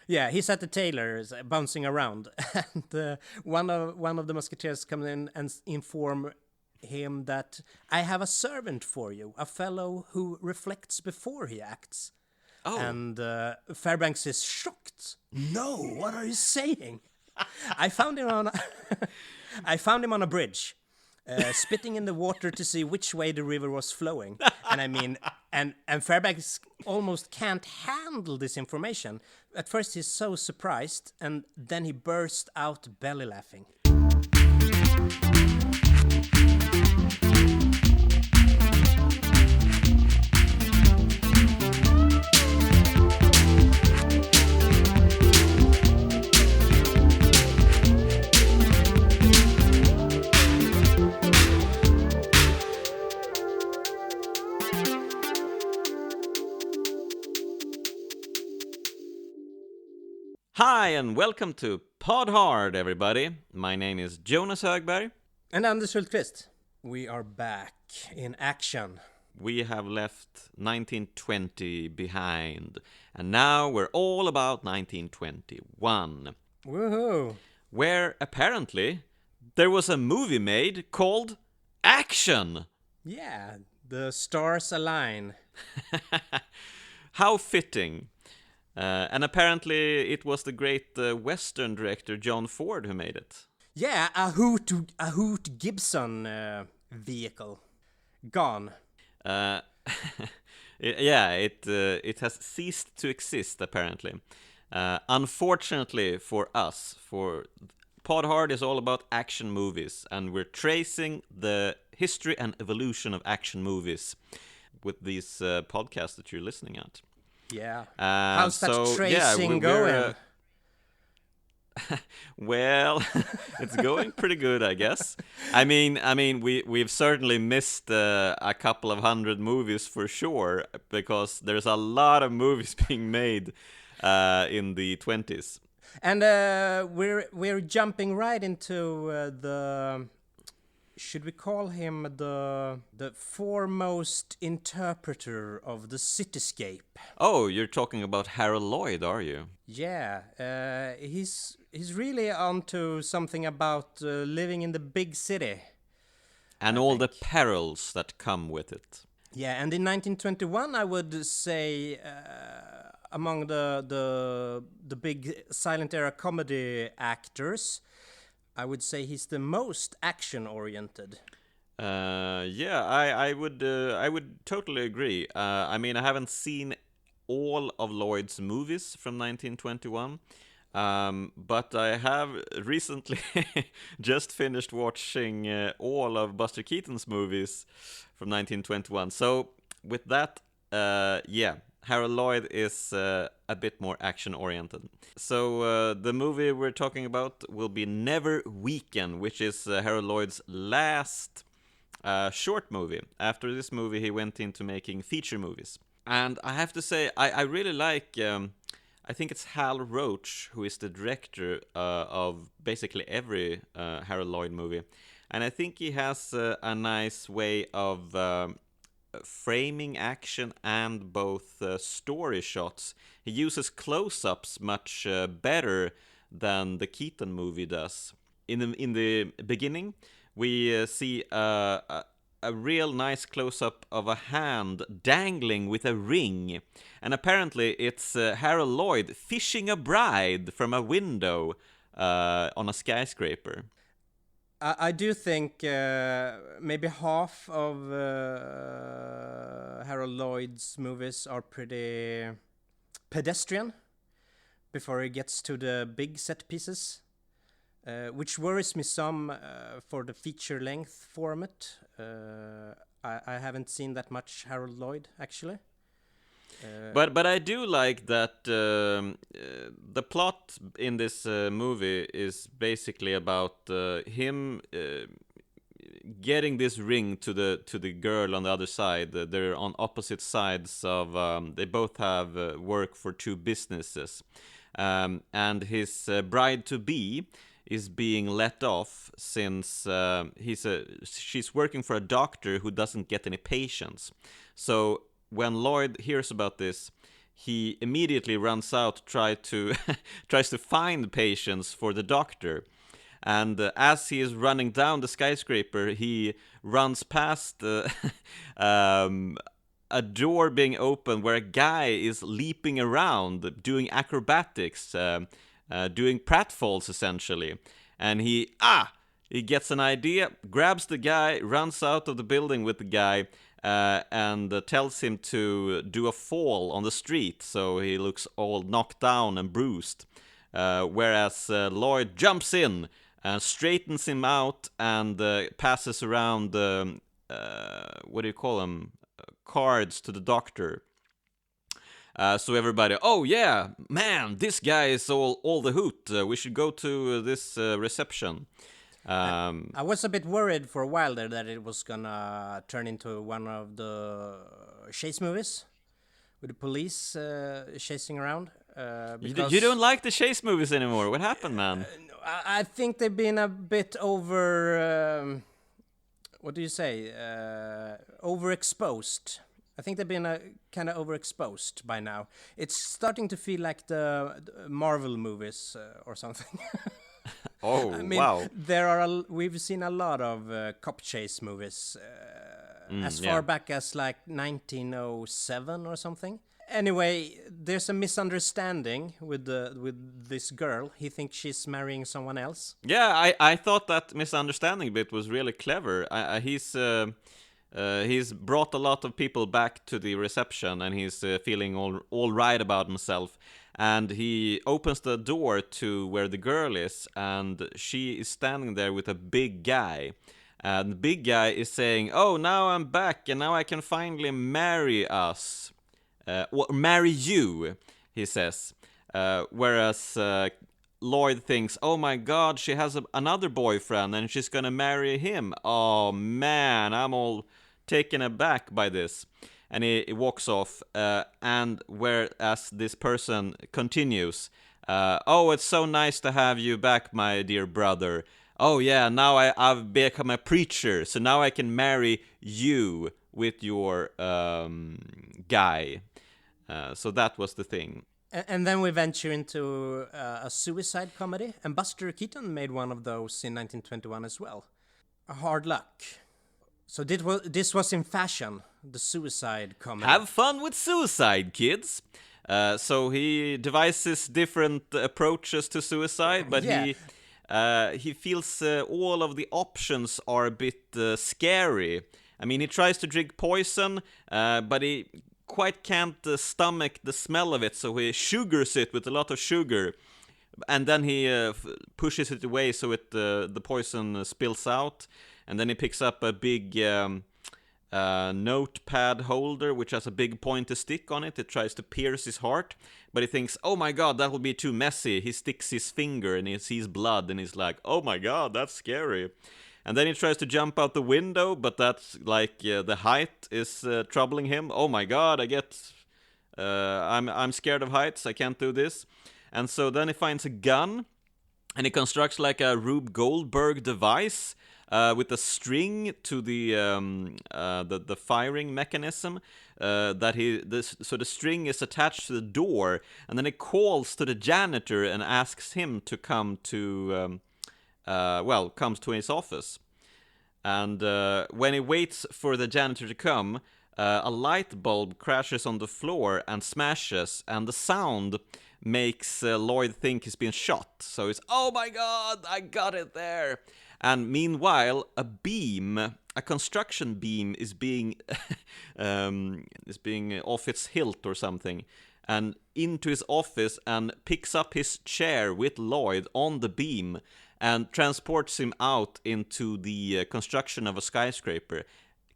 Yeah, he's at the tailor's bouncing around, and one of the musketeers come in and inform him that I have a servant for you, a fellow who reflects before he acts. Oh, And Fairbanks is shocked. No, what are you saying? I found him on I found him on a bridge, spitting in the water to see which way the river was flowing. And I mean, and Fairbanks almost can't handle this information. At first, he's so surprised, and then he burst out belly laughing. hi and welcome to Pod Hard, everybody. My name is Jonas Högberg. And Anders Hultqvist. We are back in action. We have left 1920 behind, and now we're all about 1921, Woohoo! where apparently there was a movie made called Action. Yeah, the stars align. How fitting. And apparently it was the great Western director John Ford who made it. Yeah, a Hoot Gibson vehicle. Gone. It has ceased to exist apparently. Unfortunately for us, for Pod Hard is all about action movies, and we're tracing the history and evolution of action movies with these podcasts that you're listening at. Yeah. How's that tracing going? Well, it's going pretty good, I guess. I mean, we've certainly missed a couple of hundred movies for sure, because there's a lot of movies being made in the 20s. And we're jumping right into the. Should we call him the foremost interpreter of the cityscape? Oh, you're talking about Harold Lloyd, are you? Yeah, he's really onto something about living in the big city. And all the perils that come with it. Yeah, and in 1921, I would say among the big silent era comedy actors, I would say he's the most action-oriented. I would totally agree. I mean, I haven't seen all of Lloyd's movies from 1921, but I have recently just finished watching all of Buster Keaton's movies from 1921. So with that, Harold Lloyd is a bit more action-oriented. So the movie we're talking about will be Never Weaken, which is Harold Lloyd's last short movie. After this movie, he went into making feature movies. And I have to say, I really like, I think it's Hal Roach, who is the director of basically every Harold Lloyd movie. And I think he has a nice way of framing action and both story shots. He uses close-ups much better than the Keaton movie does. In the beginning, we see a real nice close-up of a hand dangling with a ring, and apparently it's Harold Lloyd fishing a bride from a window on a skyscraper. I do think maybe half of Harold Lloyd's movies are pretty pedestrian before he gets to the big set pieces, which worries me some for the feature-length format. I haven't seen that much Harold Lloyd, actually. But I do like that the plot in this movie is basically about him getting this ring to the girl on the other side. They're on opposite sides of. They both have work for two businesses, and his bride to be is being let off since she's working for a doctor who doesn't get any patients. So when Lloyd hears about this, he immediately runs out, tries to find patients for the doctor. And as he is running down the skyscraper, he runs past a door being open where a guy is leaping around, doing acrobatics, doing pratfalls essentially. And he gets an idea, grabs the guy, runs out of the building with the guy, and tells him to do a fall on the street, so he looks all knocked down and bruised. Whereas Lloyd jumps in and straightens him out and passes around what do you call them? Cards to the doctor. So everybody, oh yeah, man, this guy is all the hoot. We should go to this reception. I was a bit worried for a while there that it was gonna turn into one of the chase movies with the police chasing around. You don't like the chase movies anymore. What happened, man? I think they've been a bit over. What do you say? Overexposed. I think they've been kind of overexposed by now. It's starting to feel like the Marvel movies or something. Oh, I mean, wow. We've seen a lot of cop chase movies as far back as like 1907 or something. Anyway, there's a misunderstanding with this girl. He thinks she's marrying someone else. Yeah, I thought that misunderstanding bit was really clever. He's brought a lot of people back to the reception, and he's feeling all right about himself. And he opens the door to where the girl is, and she is standing there with a big guy. And the big guy is saying, "Oh, now I'm back, and now I can finally marry us. Marry you," he says. Whereas Lloyd thinks, "Oh my God, she has another boyfriend, and she's gonna marry him. Oh man, I'm all taken aback by this." And he walks off, and whereas this person continues, "Oh, it's so nice to have you back, my dear brother. Oh yeah, now I've become a preacher, so now I can marry you with your guy." So that was the thing. And then we venture into a suicide comedy, and Buster Keaton made one of those in 1921 as well. Hard Luck. So this was in fashion, the suicide comedy. Have fun with suicide, kids. So he devises different approaches to suicide, but he feels all of the options are a bit scary. I mean, he tries to drink poison, but he quite can't stomach the smell of it, so he sugars it with a lot of sugar, and then he pushes it away so the poison spills out. And then he picks up a big notepad holder, which has a big pointy stick on it. It tries to pierce his heart, but he thinks, "Oh my God, that will be too messy." He sticks his finger and he sees blood, and he's like, "Oh my God, that's scary." And then he tries to jump out the window, but that's like the height is troubling him. "Oh my God, I'm scared of heights. I can't do this." And so then he finds a gun, and he constructs like a Rube Goldberg device. With a string to the firing mechanism, so the string is attached to the door, and then it calls to the janitor and asks him to come to comes to his office. And when he waits for the janitor to come, a light bulb crashes on the floor and smashes, and the sound makes Lloyd think he's been shot. So it's, "Oh my God, I got it there." And meanwhile, a construction beam is being off its hilt or something, and into his office, and picks up his chair with Lloyd on the beam and transports him out into the construction of a skyscraper.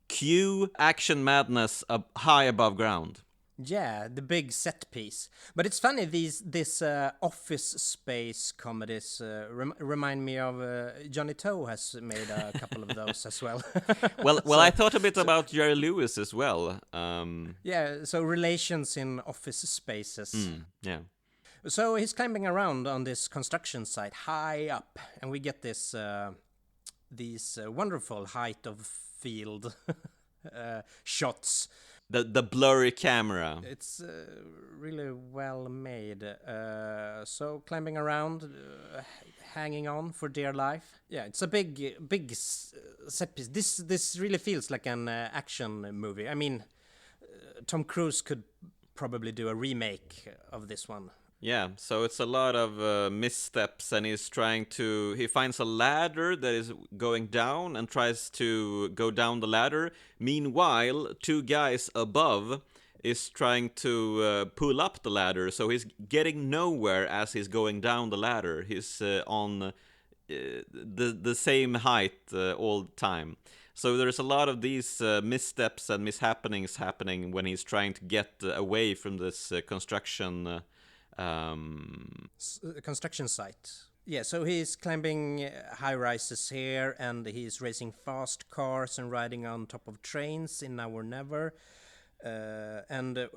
Cue action madness high above ground. Yeah, the big set piece. But it's funny, this office space comedies remind me of Johnny Toe has made a couple of those as well. Well, I thought a bit about Jerry Lewis as well. Yeah, so relations in office spaces. Yeah. So he's climbing around on this construction site high up, and we get these wonderful height of field shots The blurry camera. It's really well made. So climbing around, hanging on for dear life. Yeah, it's a big set piece. This really feels like an action movie. I mean, Tom Cruise could probably do a remake of this one. Yeah, so it's a lot of missteps, and he finds a ladder that is going down and tries to go down the ladder. Meanwhile, two guys above is trying to pull up the ladder, so he's getting nowhere as he's going down the ladder. He's on the same height all the time. So there's a lot of these missteps and mishappenings happening when he's trying to get away from this construction construction site. Yeah, so he's climbing high rises here, and he's racing fast cars and riding on top of trains in Now or Never, and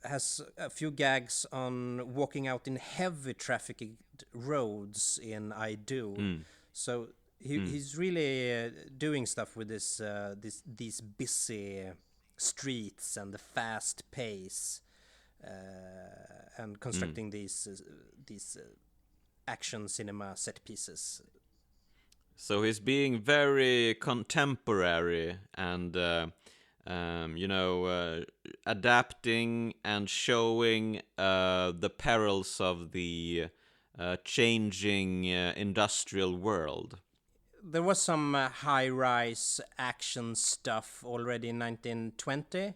has a few gags on walking out in heavy trafficked roads in I Do. So he's really doing stuff with these busy streets and the fast pace. And constructing these action cinema set pieces. So he's being very contemporary and adapting and showing the perils of the changing industrial world. There was some high-rise action stuff already in 1920.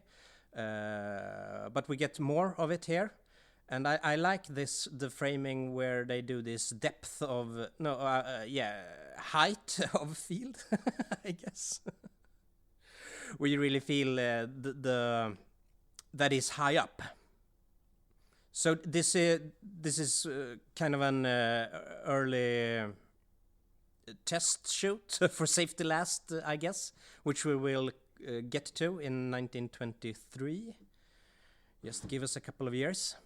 But we get more of it here, and I like the framing where they do this depth of height of field, I guess, where you really feel the that is high up. So this is kind of an early test shoot for Safety Last, I guess, which we will get to in 1923. Just give us a couple of years.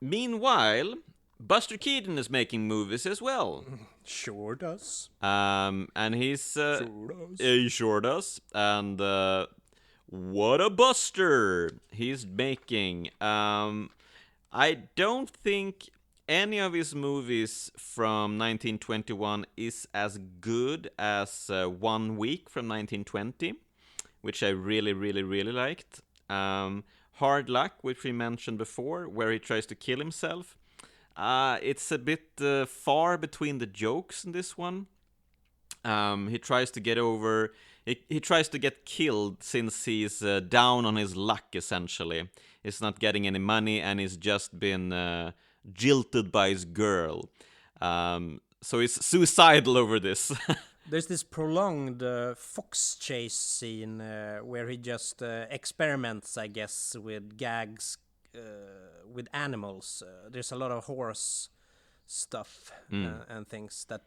Meanwhile, Buster Keaton is making movies as well. Sure does. And he's sure does. He sure does. And what a Buster he's making. I don't think any of his movies from 1921 is as good as 1 Week from 1920. Which I really, really, really liked. Hard Luck, which we mentioned before, where he tries to kill himself. It's a bit far between the jokes in this one. He tries to get over... He tries to get killed since he's down on his luck, essentially. He's not getting any money, and he's just been jilted by his girl. So he's suicidal over this. There's this prolonged fox chase scene where he just experiments, I guess, with gags with animals. There's a lot of horse stuff and things that,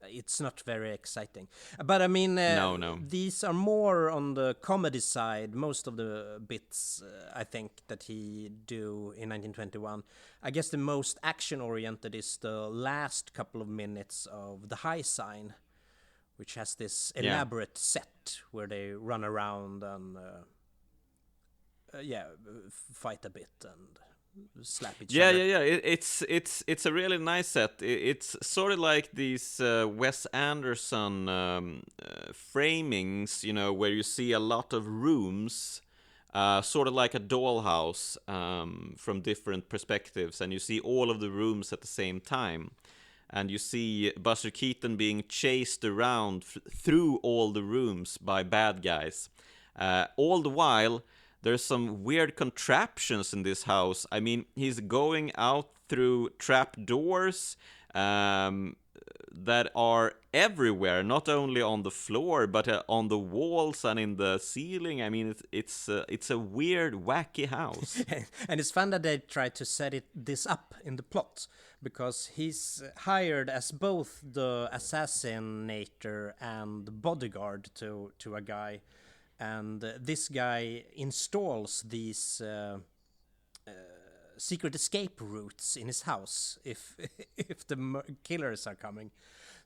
it's not very exciting. But I mean, no. These are more on the comedy side, most of the bits, I think, that he do in 1921. I guess the most action-oriented is the last couple of minutes of The High Sign, which has this elaborate set where they run around and fight a bit and slap each other. Yeah. It's a really nice set. It's sort of like these Wes Anderson framings, where you see a lot of rooms, sort of like a dollhouse from different perspectives, and you see all of the rooms at the same time. And you see Buster Keaton being chased around through all the rooms by bad guys. All the while, there's some weird contraptions in this house. I mean, he's going out through trap doors that are everywhere, not only on the floor, but on the walls and in the ceiling. I mean, it's a weird, wacky house. And it's fun that they try to set this up in the plot, because he's hired as both the assassinator and the bodyguard to a guy, and this guy installs these secret escape routes in his house if the killers are coming.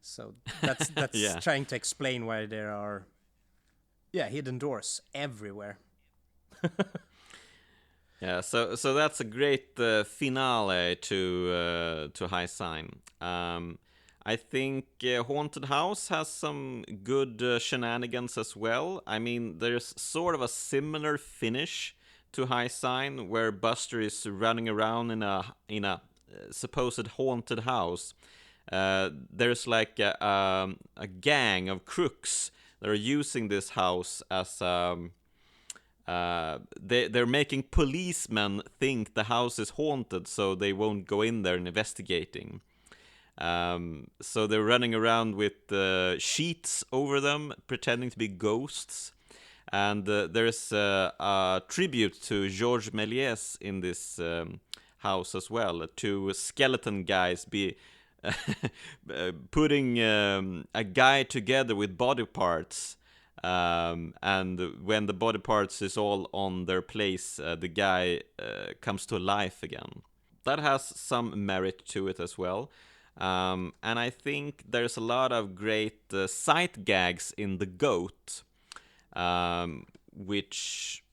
So that's Yeah. trying to explain why there are hidden doors everywhere. Yeah, so that's a great finale to High Sign. I think Haunted House has some good shenanigans as well. I mean, there's sort of a similar finish to High Sign, where Buster is running around in a supposed haunted house. There's like a gang of crooks that are using this house as they're making policemen think the house is haunted, so they won't go in there and investigating. So they're running around with sheets over them, pretending to be ghosts. And there's a tribute to Georges Méliès in this house as well. Two skeleton guys putting a guy together with body parts. And when the body parts is all on their place, the guy comes to life again. That has some merit to it as well. And I think there's a lot of great sight gags in The Goat, which,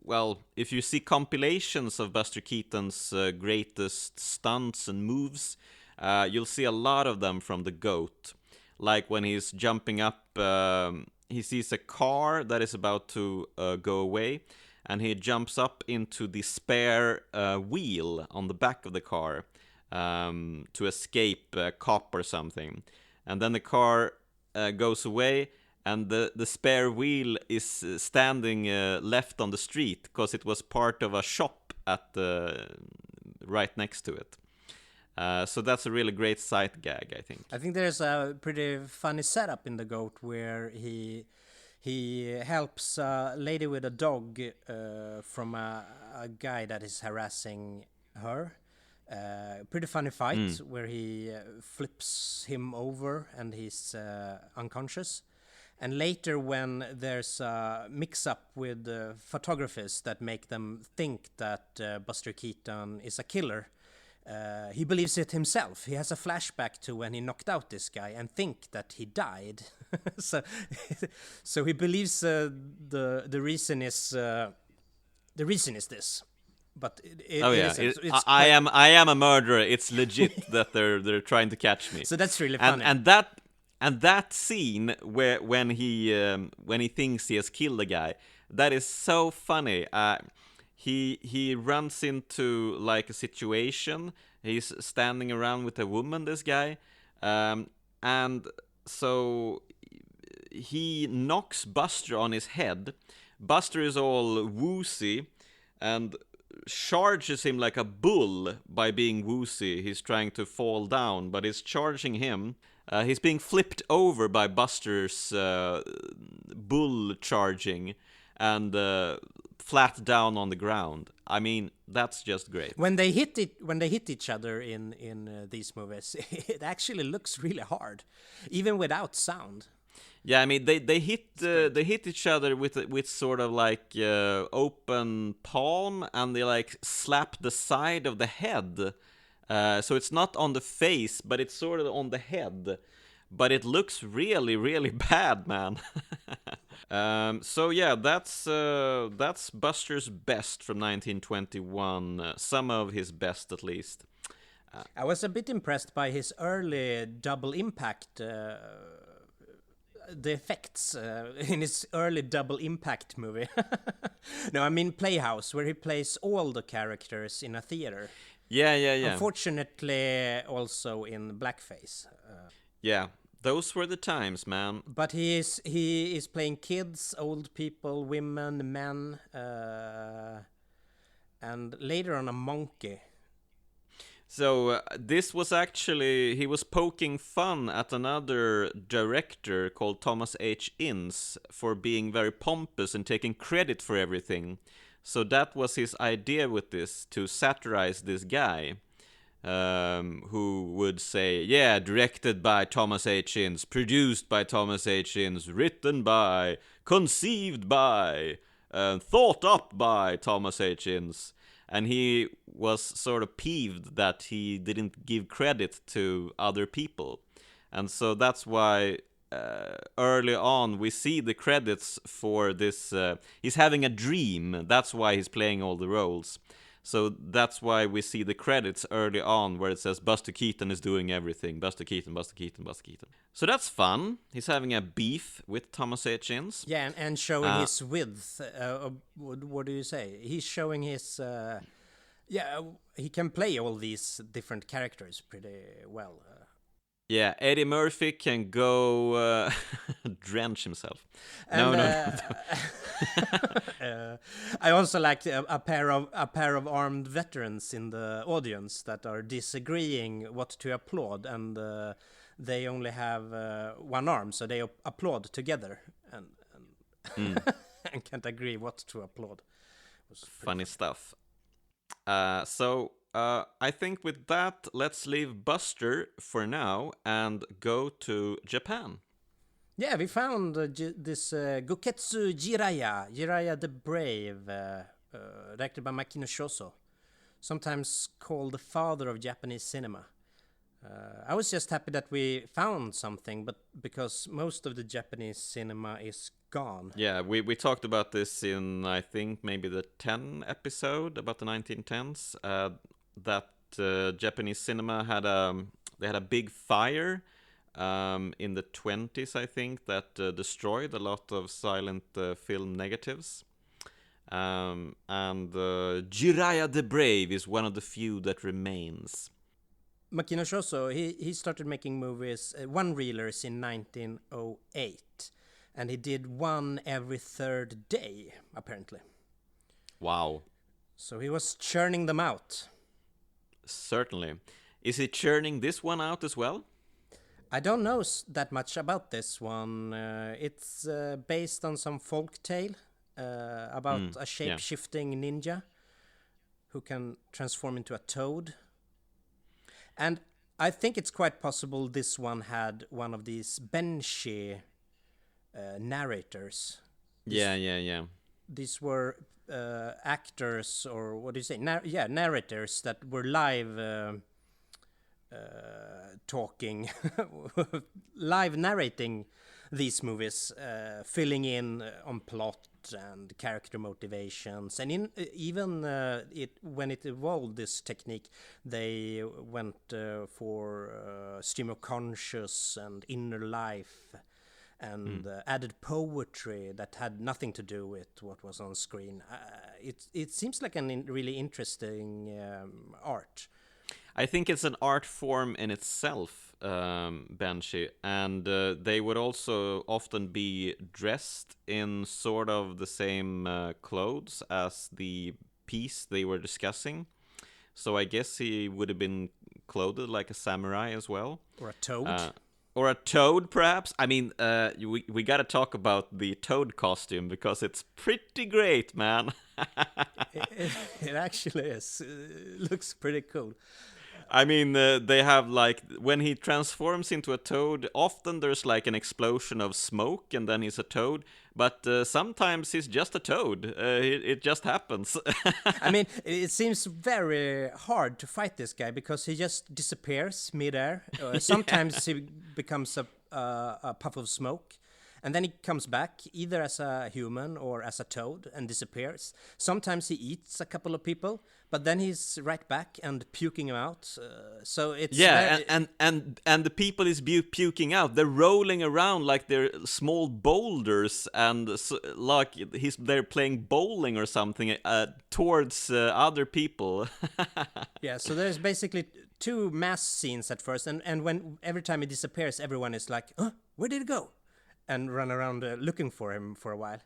well, if you see compilations of Buster Keaton's greatest stunts and moves, you'll see a lot of them from The Goat. Like when he's jumping up, he sees a car that is about to go away, and he jumps up into the spare wheel on the back of the car to escape a cop or something. And then the car goes away, and the spare wheel is standing left on the street because it was part of a shop at right next to it. So that's a really great sight gag, I think. I think there's a pretty funny setup in The Goat where he helps a lady with a dog from a guy that is harassing her. Pretty funny fight where he flips him over and he's unconscious. And later, when there's a mix-up with photographers that make them think that Buster Keaton is a killer, he believes it himself. He has a flashback to when he knocked out this guy and think that he died. so he believes the reason is this. But I am a murderer. It's legit that they're trying to catch me. So that's really funny. And that scene where when he thinks he has killed the guy, that is so funny. He runs into like a situation. He's standing around with a woman, this guy, and so he knocks Buster on his head. Buster is all woozy and charges him like a bull by being woozy. He's trying to fall down, but he's charging him. He's being flipped over by Buster's bull charging and flat down on the ground. I mean, that's just great. When they hit each other in these movies, it actually looks really hard, even without sound. Yeah, I mean they hit each other with sort of like open palm, and they like slap the side of the head. So it's not on the face, but it's sort of on the head. But it looks really, really bad, man. So yeah, that's Buster's best from 1921. Some of his best, at least. I was a bit impressed by his early double impact. The effects in his early double impact movie. No, I mean Playhouse, where he plays all the characters in a theater. Yeah. Unfortunately, also in blackface. Yeah, those were the times, man. But he is playing kids, old people, women, men, and later on a monkey. So this was actually, he was poking fun at another director called Thomas H. Ince for being very pompous and taking credit for everything. So that was his idea with this, to satirize this guy, who would say, yeah, directed by Thomas H. Ince, produced by Thomas H. Ince, written by, conceived by, thought up by Thomas H. Ince. And he was sort of peeved that he didn't give credit to other people. And so that's why early on we see the credits for this. He's having a dream. That's why he's playing all the roles. So that's why we see the credits early on where it says Buster Keaton is doing everything. Buster Keaton, Buster Keaton, Buster Keaton. So that's fun. He's having a beef with Thomas Hitchens. Yeah, and showing his width. What do you say? He's showing his... he can play all these different characters pretty well. Yeah, Eddie Murphy can go drench himself. And, No. I also like a pair of armed veterans in the audience that are disagreeing what to applaud, and they only have one arm, so they applaud together and and can't agree what to applaud. Funny stuff. So I think with that, let's leave Buster for now and go to Japan. Yeah, we found this Gōketsu Jiraiya the Brave, directed by Makino Shōzō, sometimes called the father of Japanese cinema. I was just happy that we found something, but because most of the Japanese cinema is gone. Yeah, we talked about this in, I think, maybe the 10 episode about the 1910s, that Japanese cinema had a big fire in the 20s, I think, that destroyed a lot of silent film negatives. And Jiraiya the Brave is one of the few that remains. Makino Shōzō, he started making movies, one-reelers in 1908. And he did one every third day, apparently. Wow. So he was churning them out. Certainly. Is he churning this one out as well? I don't know that much about this one. It's based on some folk tale about a shape-shifting ninja who can transform into a toad. And I think it's quite possible this one had one of these Benshi narrators. Yeah. These were actors, or what do you say? Narrators that were live talking, live narrating these movies, filling in on plot and character motivations, and when it evolved this technique, they went for stream of conscious and inner life, and added poetry that had nothing to do with what was on screen. It seems like a really interesting art. I think it's an art form in itself, Banshee, and they would also often be dressed in sort of the same clothes as the piece they were discussing. So I guess he would have been clothed like a samurai as well. Or a toad. Or a toad, perhaps. I mean, we got to talk about the toad costume because it's pretty great, man. It actually is. It looks pretty cool. I mean, they have like, when he transforms into a toad, often there's like an explosion of smoke and then he's a toad. But sometimes he's just a toad. It just happens. I mean, it seems very hard to fight this guy because he just disappears midair. Sometimes he becomes a puff of smoke. And then he comes back either as a human or as a toad and disappears. Sometimes he eats a couple of people, but then he's right back and puking them out. So it's and the people he's puking out, they're rolling around like they're small boulders, and like they're playing bowling or something towards other people. Yeah, so there's basically two mass scenes at first, and when every time he disappears, everyone is like, "Huh? Where did he go?" and run around looking for him for a while.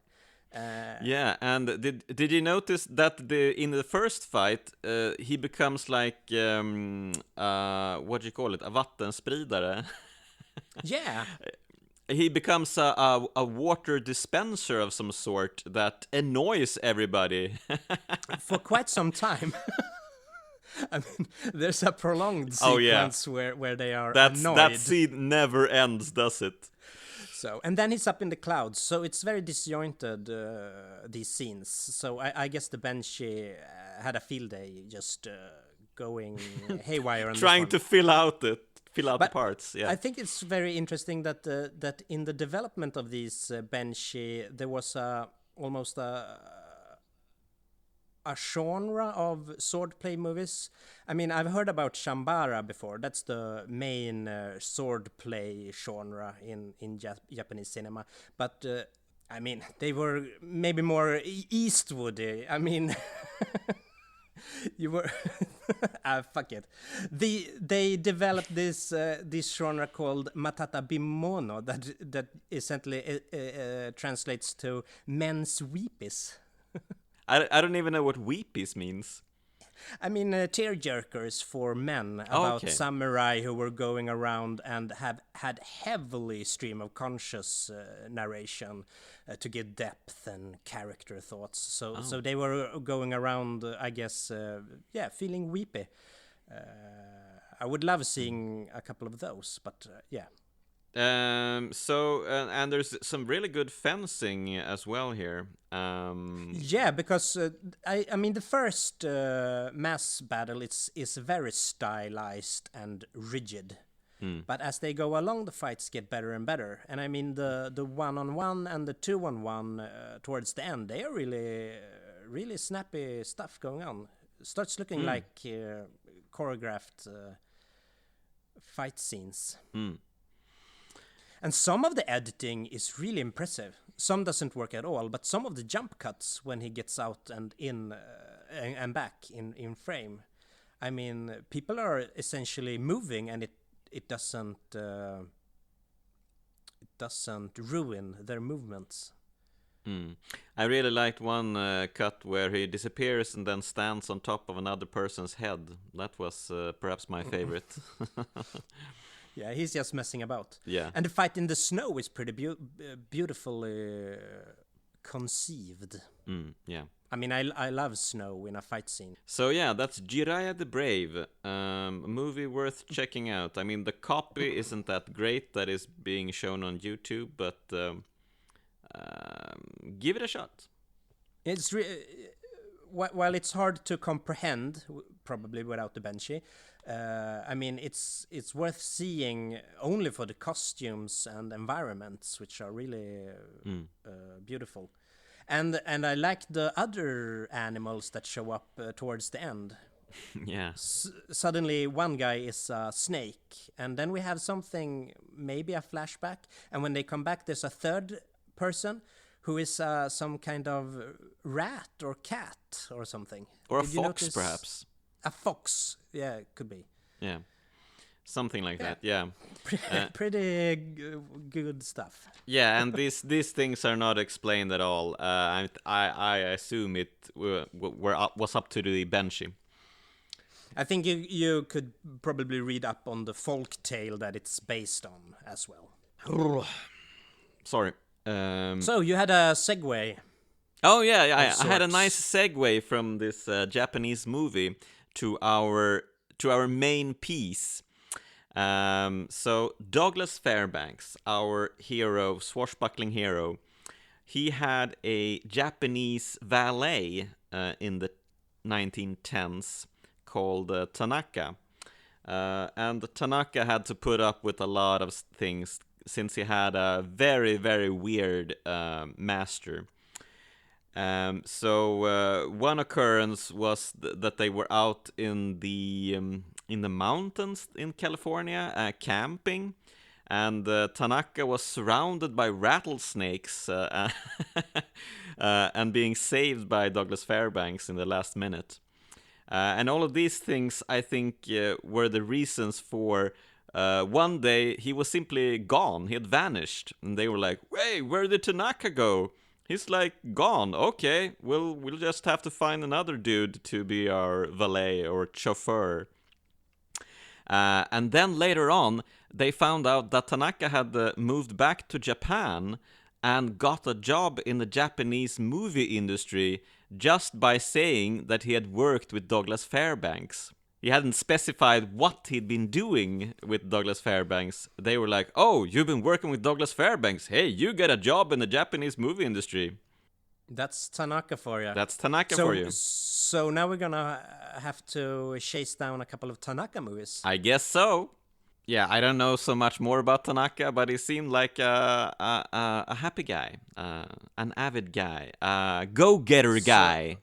Yeah, and did you notice that in the first fight he becomes like what do you call it, a vattenspridare? Yeah. He becomes a water dispenser of some sort that annoys everybody. For quite some time. I mean, there's a prolonged sequence where they are annoyed. That scene never ends, does it? So, and then he's up in the clouds, so it's very disjointed, these scenes. So I guess the Banshee had a field day just going haywire on trying to fill fill out the parts. Yeah, I think it's very interesting that that in the development of these benshi, there was almost a genre of swordplay movies. I mean, I've heard about Shambara before. That's the main swordplay genre in Japanese cinema. But I mean, they were maybe more Eastwoody. I mean, you were fuck it. They developed this genre called Matata Bimono that essentially translates to men's weepies. I don't even know what weepies means. I mean, tearjerkers for men about samurai who were going around and had heavily stream of conscious narration to give depth and character thoughts. So they were going around, I guess, feeling weepy. I would love seeing a couple of those, but yeah. And there's some really good fencing as well here. Yeah, because I mean the first mass battle is very stylized and rigid. But as they go along, the fights get better and better. And I mean the 1-on-1 and the 2-on-1 towards the end, they are really snappy stuff going on. Starts looking like choreographed fight scenes. And some of the editing is really impressive. Some doesn't work at all, but some of the jump cuts when he gets out and in and back in frame. I mean, people are essentially moving, and it doesn't ruin their movements. I really liked one cut where he disappears and then stands on top of another person's head. That was perhaps my favorite. Yeah, he's just messing about. Yeah. And the fight in the snow is pretty beautifully conceived. Yeah. I mean, I love snow in a fight scene. So yeah, that's Jiraiya the Brave, a movie worth checking out. I mean, the copy isn't that great that is being shown on YouTube, but give it a shot. It's while it's hard to comprehend, probably without the benshi, I mean, it's worth seeing only for the costumes and environments, which are really beautiful. And I like the other animals that show up towards the end. Yeah. Suddenly one guy is a snake, and then we have something, maybe a flashback, and when they come back, there's a third person who is some kind of rat or cat or something. Or a fox, perhaps. A fox, yeah, it could be. Yeah, something like that. Yeah, pretty good stuff. Yeah, and these things are not explained at all. I assume it was up to the benshi. I think you could probably read up on the folk tale that it's based on as well. Sorry. So you had a segue. Oh yeah, I had a nice segue from this Japanese movie to our main piece. So Douglas Fairbanks, our hero, swashbuckling hero, he had a Japanese valet in the 1910s called Tanaka. And Tanaka had to put up with a lot of things since he had a very, very weird master. So one occurrence was that they were out in the mountains in California camping, and Tanaka was surrounded by rattlesnakes and being saved by Douglas Fairbanks in the last minute. And all of these things, I think, were the reasons for one day he was simply gone. He had vanished, and they were like, "Hey, where did Tanaka go? He's like gone. Okay, we'll just have to find another dude to be our valet or chauffeur." And then later on, they found out that Tanaka had moved back to Japan and got a job in the Japanese movie industry just by saying that he had worked with Douglas Fairbanks. He hadn't specified what he'd been doing with Douglas Fairbanks. They were like, "Oh, you've been working with Douglas Fairbanks. Hey, you get a job in the Japanese movie industry." That's Tanaka for you. That's Tanaka for you. So now we're gonna have to chase down a couple of Tanaka movies. I guess so. Yeah, I don't know so much more about Tanaka, but he seemed like a happy guy, an avid guy, a go-getter guy.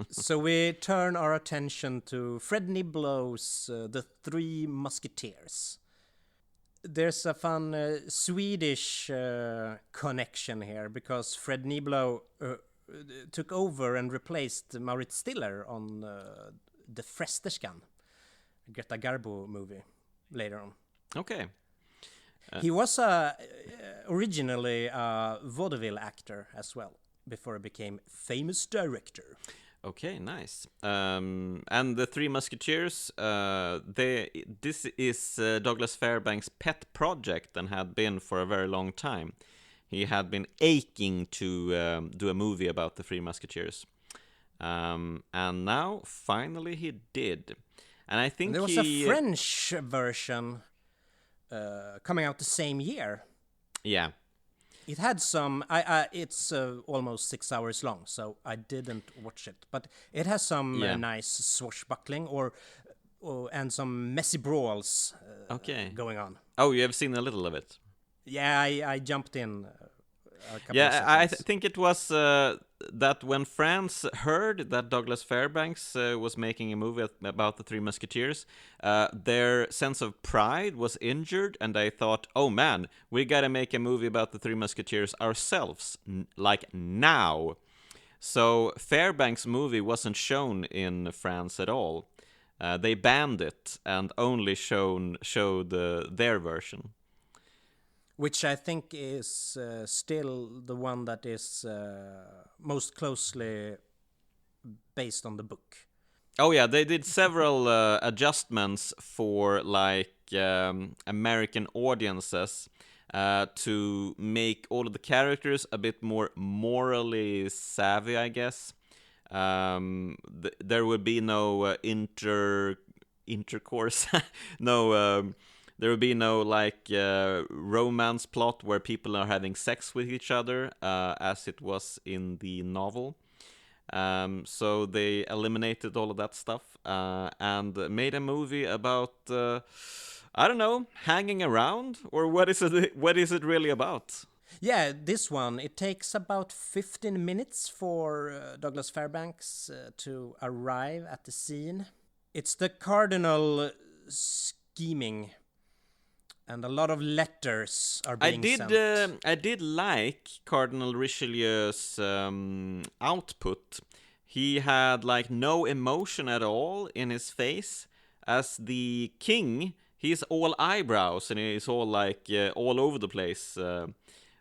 So we turn our attention to Fred Niblow's The Three Musketeers. There's a fun Swedish connection here because Fred Niblo took over and replaced Maurits Stiller on the Fresterskan, Greta Garbo movie later on. Okay. He was originally a vaudeville actor as well before he became famous director. Okay, nice. And the Three Musketeers, this is Douglas Fairbanks' pet project and had been for a very long time. He had been aching to do a movie about the Three Musketeers. And now, finally, he did. And I think there was a French version coming out the same year. Yeah. It had some. It's almost 6 hours long, so I didn't watch it. But it has some nice swashbuckling and some messy brawls going on. Oh, you have seen a little of it. Yeah, I jumped in. I think it was that when France heard that Douglas Fairbanks was making a movie about the Three Musketeers, their sense of pride was injured, and they thought, oh man, we gotta make a movie about the Three Musketeers ourselves, like now. So Fairbanks' movie wasn't shown in France at all. They banned it and only showed their version. Which I think is still the one that is most closely based on the book. Oh yeah, they did several adjustments for like American audiences to make all of the characters a bit more morally savvy, I guess. There would be no intercourse, no. There will be no like romance plot where people are having sex with each other, as it was in the novel. So they eliminated all of that stuff and made a movie about I don't know, hanging around, or what is it? What is it really about? Yeah, this one, it takes about 15 minutes for Douglas Fairbanks to arrive at the scene. It's the cardinal scheming. And a lot of letters are being sent. I did like Cardinal Richelieu's output. He had like no emotion at all in his face. As the king, he's all eyebrows and he's all like all over the place.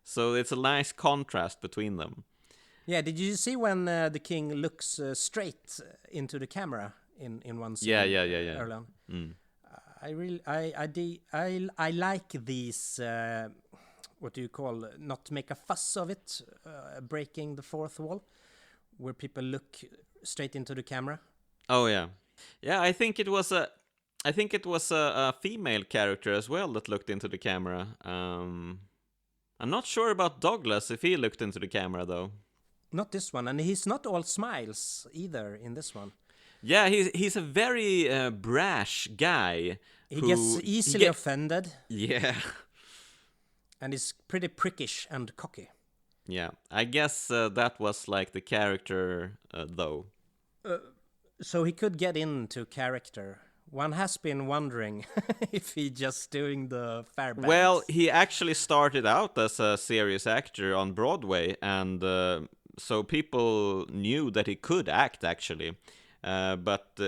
So it's a nice contrast between them. Yeah, did you see when the king looks straight into the camera in one scene? Yeah. Early on? Mm. I like these, what do you call, not to make a fuss of it, breaking the fourth wall, where people look straight into the camera. Oh yeah. I think it was a female character as well that looked into the camera. I'm not sure about Douglas if he looked into the camera though. Not this one, and he's not all smiles either in this one. Yeah, he's a very brash guy. He gets easily offended. Yeah. And he's pretty prickish and cocky. Yeah, I guess that was like the character, though. So he could get into character. One has been wondering if he's just doing the Fairbanks. Well, he actually started out as a serious actor on Broadway, and so people knew that he could act, actually. But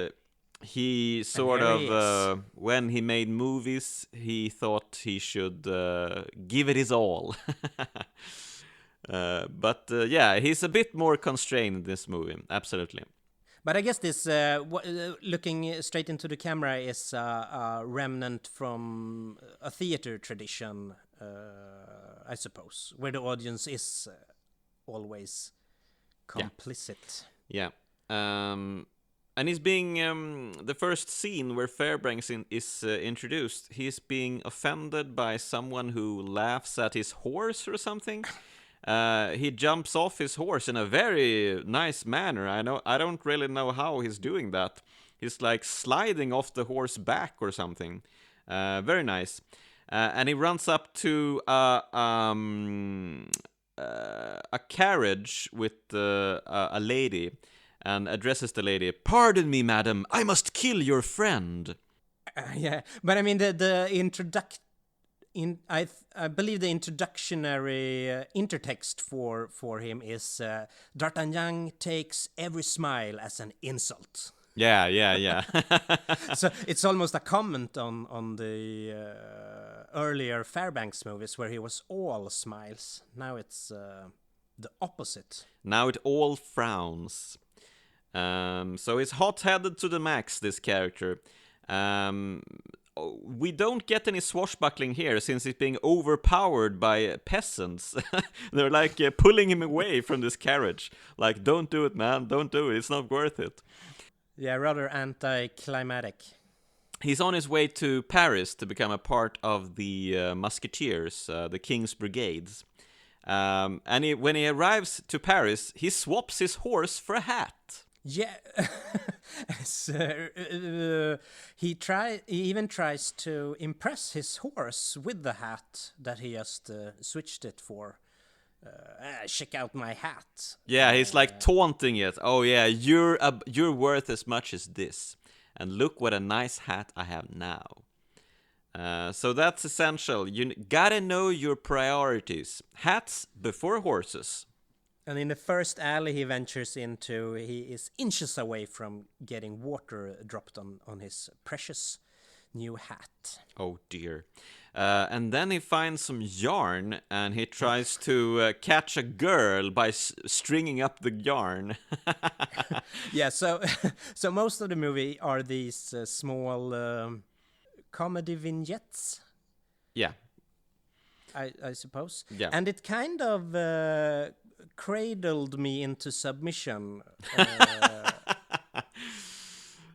he sort of, when he made movies, he thought he should give it his all. But yeah, he's a bit more constrained in this movie, absolutely. But I guess this looking straight into the camera is a remnant from a theater tradition, I suppose, where the audience is always complicit. Yeah. And he's being the first scene where Fairbanks is introduced. He's being offended by someone who laughs at his horse or something. He jumps off his horse in a very nice manner. I don't really know how he's doing that. He's like sliding off the horse back or something. Very nice. And he runs up to a carriage with a lady and addresses the lady. "Pardon me, madam, I must kill your friend." Yeah, but I mean I believe the introductionary intertext for him is D'Artagnan takes every smile as an insult. Yeah. So it's almost a comment on the earlier Fairbanks movies where he was all smiles. Now it's the opposite. Now it all frowns. So he's hot-headed to the max, this character. We don't get any swashbuckling here since he's being overpowered by peasants. They're like pulling him away from this carriage. Like, don't do it, man, don't do it, it's not worth it. Yeah, rather anticlimactic. He's on his way to Paris to become a part of the Musketeers, the King's Brigades. And when he arrives to Paris, he swaps his horse for a hat. Yeah, he even tries to impress his horse with the hat that he just switched it for. Check out my hat. Yeah, he's like taunting it. "Oh yeah, you're worth as much as this, and look what a nice hat I have now." So that's essential. You gotta know your priorities. Hats before horses. And in the first alley he ventures into, he is inches away from getting water dropped on his precious new hat. Oh dear. And then he finds some yarn, and he tries to catch a girl by stringing up the yarn. Yeah, so most of the movie are these small comedy vignettes. Yeah. I suppose. Yeah. And it kind of cradled me into submission.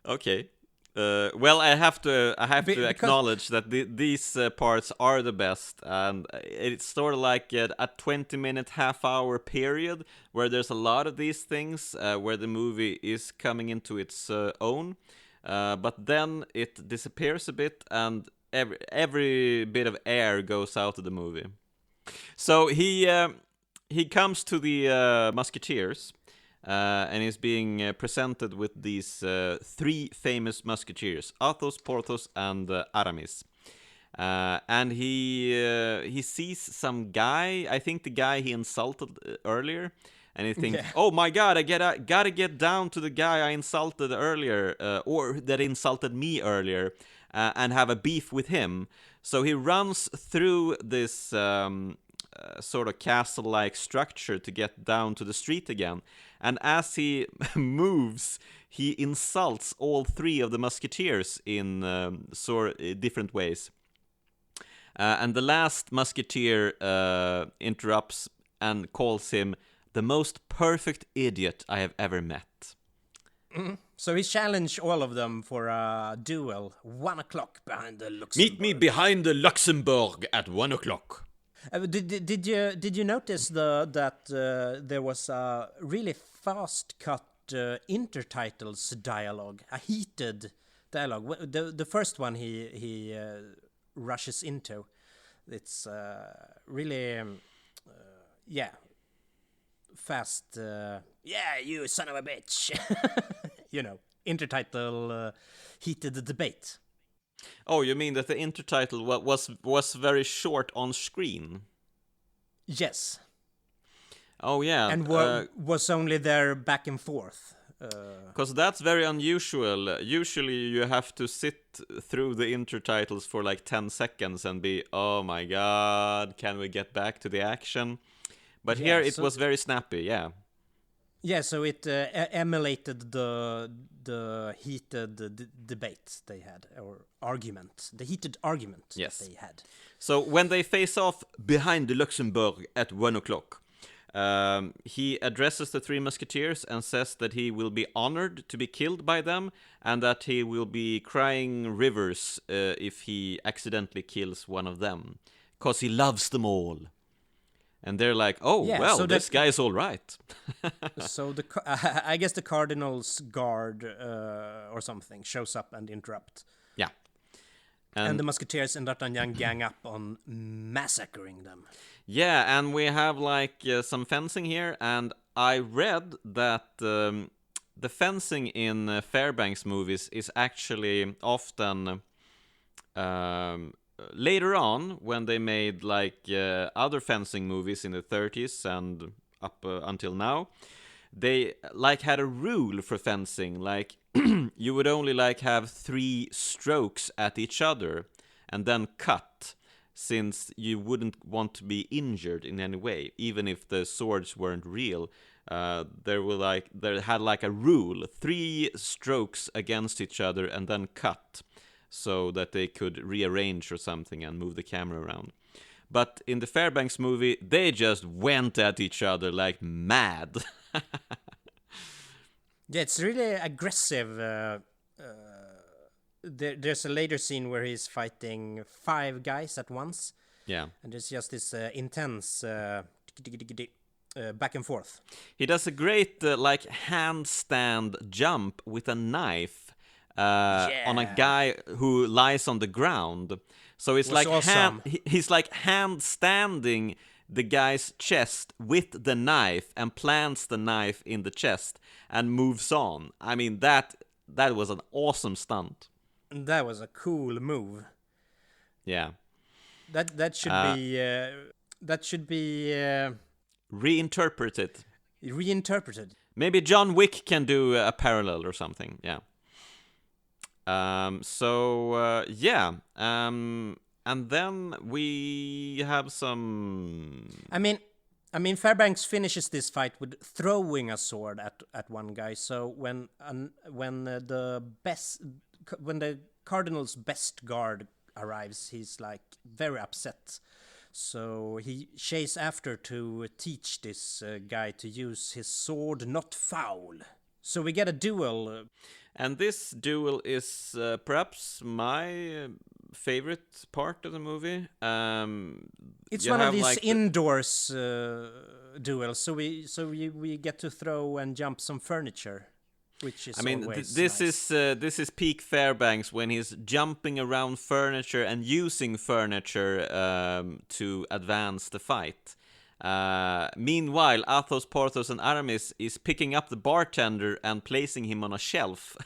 Okay. Well, I have to acknowledge that these parts are the best, and it's sort of like a 20-minute, half-hour period where there's a lot of these things where the movie is coming into its own, but then it disappears a bit, and every bit of air goes out of the movie. So he comes to the Musketeers. And he's being presented with these three famous musketeers, Athos, Porthos, and Aramis. And he sees some guy, I think the guy he insulted earlier, and he thinks, "Oh my god, I gotta get down to the guy I insulted earlier, or that insulted me earlier, and have a beef with him." So he runs through this sort of castle-like structure to get down to the street again. And as he moves, he insults all three of the musketeers in different ways. And the last musketeer interrupts and calls him the most perfect idiot I have ever met. Mm-hmm. So he challenged all of them for a duel. 1 o'clock behind the Luxembourg. Meet me behind the Luxembourg at 1 o'clock. Did you notice that there was a really fast cut intertitles dialogue, a heated dialogue? The first one he rushes into, it's really fast. Yeah, you son of a bitch. You know, intertitle heated debate. Oh, you mean that the intertitle was very short on screen? Yes. Oh, yeah. And was only there back and forth. Because that's very unusual. Usually you have to sit through the intertitles for like 10 seconds and be, "Oh my god, can we get back to the action?" But here it was very snappy, yeah. Yeah, so it emulated the heated debate they had, or argument, the heated argument they had. So when they face off behind the Luxembourg at 1 o'clock, he addresses the Three Musketeers and says that he will be honored to be killed by them, and that he will be crying rivers if he accidentally kills one of them, because he loves them all. And they're like, "Oh, well, so this guy is all right." So I guess the Cardinal's guard or something shows up and interrupt. Yeah. And the Musketeers and D'Artagnan gang up on massacring them. Yeah, and we have like some fencing here, and I read that the fencing in Fairbanks movies is actually often later on, when they made like other fencing movies in the 30s and up until now, they like had a rule for fencing, like you would only like have 3 strokes at each other and then cut, since you wouldn't want to be injured in any way, even if the swords weren't real. There had like a rule, 3 strokes against each other and then cut, so that they could rearrange or something and move the camera around. But in the Fairbanks movie, they just went at each other like mad. Yeah, it's really aggressive. There's a later scene where he's fighting 5 guys at once. Yeah. And there's just this intense back and forth. He does a great like handstand jump with a knife on a guy who lies on the ground. So it's like awesome. He's like handstanding the guy's chest with the knife and plants the knife in the chest and moves on. I mean, that was an awesome stunt. That was a cool move. Yeah. That should be reinterpreted. Reinterpreted. Maybe John Wick can do a parallel or something. Yeah. And then we have some. I mean, Fairbanks finishes this fight with throwing a sword at one guy. So when the Cardinal's best guard arrives, he's like very upset. So he chases after to teach this guy to use his sword not foul. So we get a duel. And this duel is perhaps my favorite part of the movie. It's one of these like indoors duels, so we get to throw and jump some furniture, which is this nice. This is peak Fairbanks, when he's jumping around furniture and using furniture to advance the fight. Meanwhile, Athos, Porthos, and Aramis is picking up the bartender and placing him on a shelf,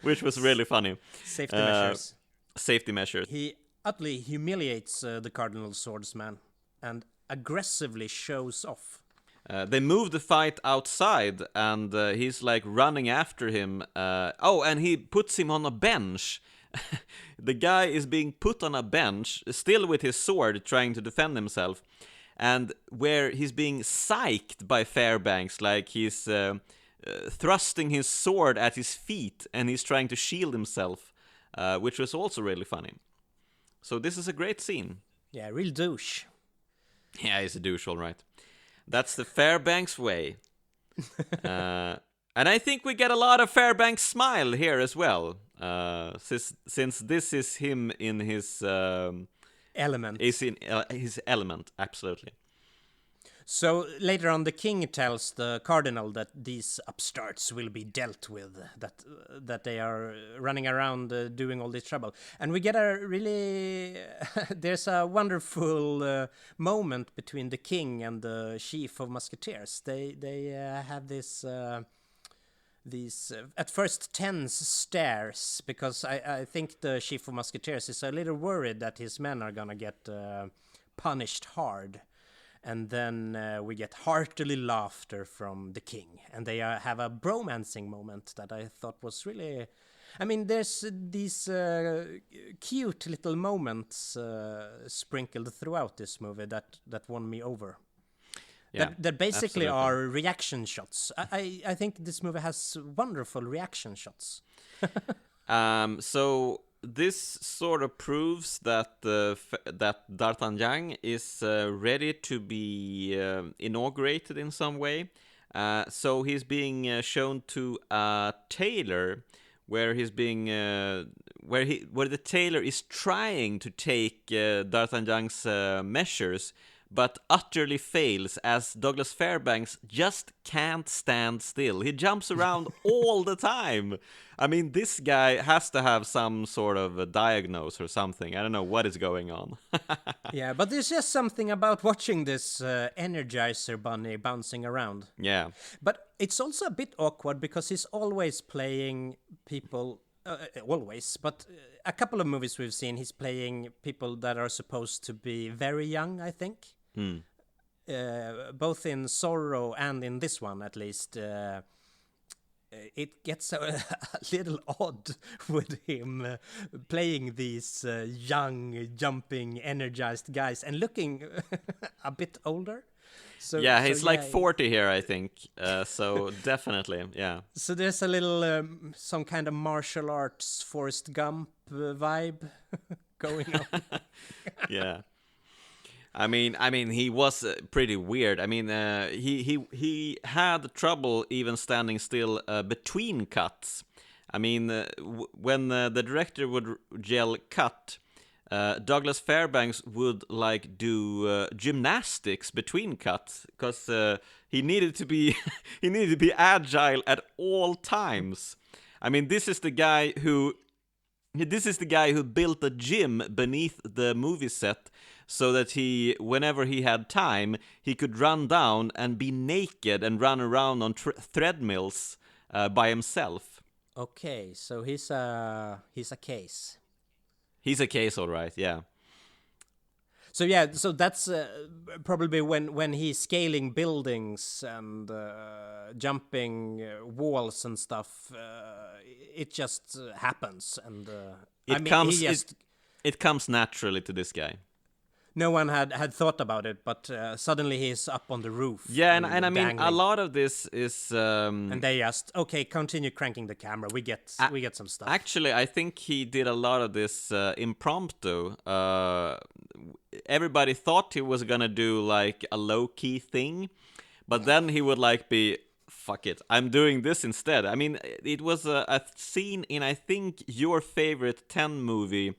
which was really funny. Safety measures. He utterly humiliates the Cardinal swordsman and aggressively shows off. They move the fight outside, and he's like running after him. And he puts him on a bench. The guy is being put on a bench, still with his sword, trying to defend himself. And where he's being psyched by Fairbanks, like he's thrusting his sword at his feet, and he's trying to shield himself, which was also really funny. So this is a great scene. Yeah, real douche. Yeah, he's a douche, all right. That's the Fairbanks way. And I think we get a lot of Fairbanks smile here as well, since this is him in his element. Is in his element, absolutely. So later on, the king tells the cardinal that these upstarts will be dealt with, that they are running around doing all this trouble. And we get a really... there's a wonderful moment between the king and the chief of musketeers. They have this... these at first tense stares, because I think the chief of musketeers is a little worried that his men are gonna get punished hard. And then we get heartily laughter from the king, and they have a bromancing moment that I thought was really... I mean, there's these cute little moments sprinkled throughout this movie that won me over. Yeah, that basically absolutely. Are reaction shots. I think this movie has wonderful reaction shots. So this sort of proves that that D'Artagnan is ready to be inaugurated in some way. So he's being shown to a tailor, where he's being where the tailor is trying to take D'Artagnan's measures, but utterly fails as Douglas Fairbanks just can't stand still. He jumps around all the time. I mean, this guy has to have some sort of a diagnose or something. I don't know what is going on. Yeah, but there's just something about watching this Energizer Bunny bouncing around. Yeah. But it's also a bit awkward because he's always playing people. Always, but a couple of movies we've seen, he's playing people that are supposed to be very young, I think. Both in Zorro and in this one, at least. It gets a little odd with him playing these young, jumping, energized guys and looking a bit older. So, yeah, he's like yeah, 40 here, I think. So definitely, yeah. So there's a little, some kind of martial arts Forrest Gump vibe going on. Yeah. I mean, he was pretty weird. I mean, he had trouble even standing still between cuts. I mean, when the director would yell cut, Douglas Fairbanks would like do gymnastics between cuts because he needed to be agile at all times. I mean, this is the guy who built a gym beneath the movie set so that whenever he had time, he could run down and be naked and run around on treadmills by himself. Okay, so he's a case. He's a case, all right, yeah. So yeah, so that's probably when he's scaling buildings and jumping walls and stuff. It just happens, and it comes naturally to this guy. No one had thought about it, but suddenly he's up on the roof. Yeah, and I mean, dangling. a lot of this is... and they just, okay, continue cranking the camera. We get some stuff. Actually, I think he did a lot of this impromptu. Everybody thought he was gonna do like a low-key thing, but then he would like be, fuck it, I'm doing this instead. I mean, it was a scene in, I think, your favorite 10 movie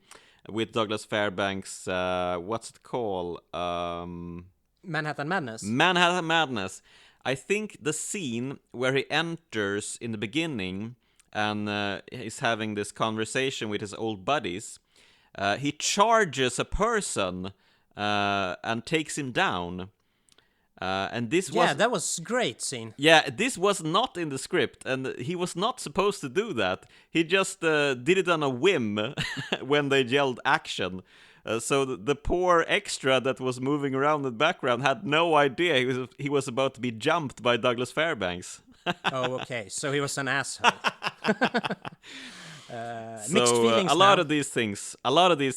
with Douglas Fairbanks, what's it called? Manhattan Madness. Manhattan Madness. I think the scene where he enters in the beginning and is having this conversation with his old buddies, he charges a person and takes him down. And this was... Yeah, that was a great scene. Yeah, this was not in the script, and he was not supposed to do that. He just did it on a whim when they yelled action. So the poor extra that was moving around in the background had no idea he was about to be jumped by Douglas Fairbanks. Oh, okay. So he was an asshole. Mixed feelings. A lot of these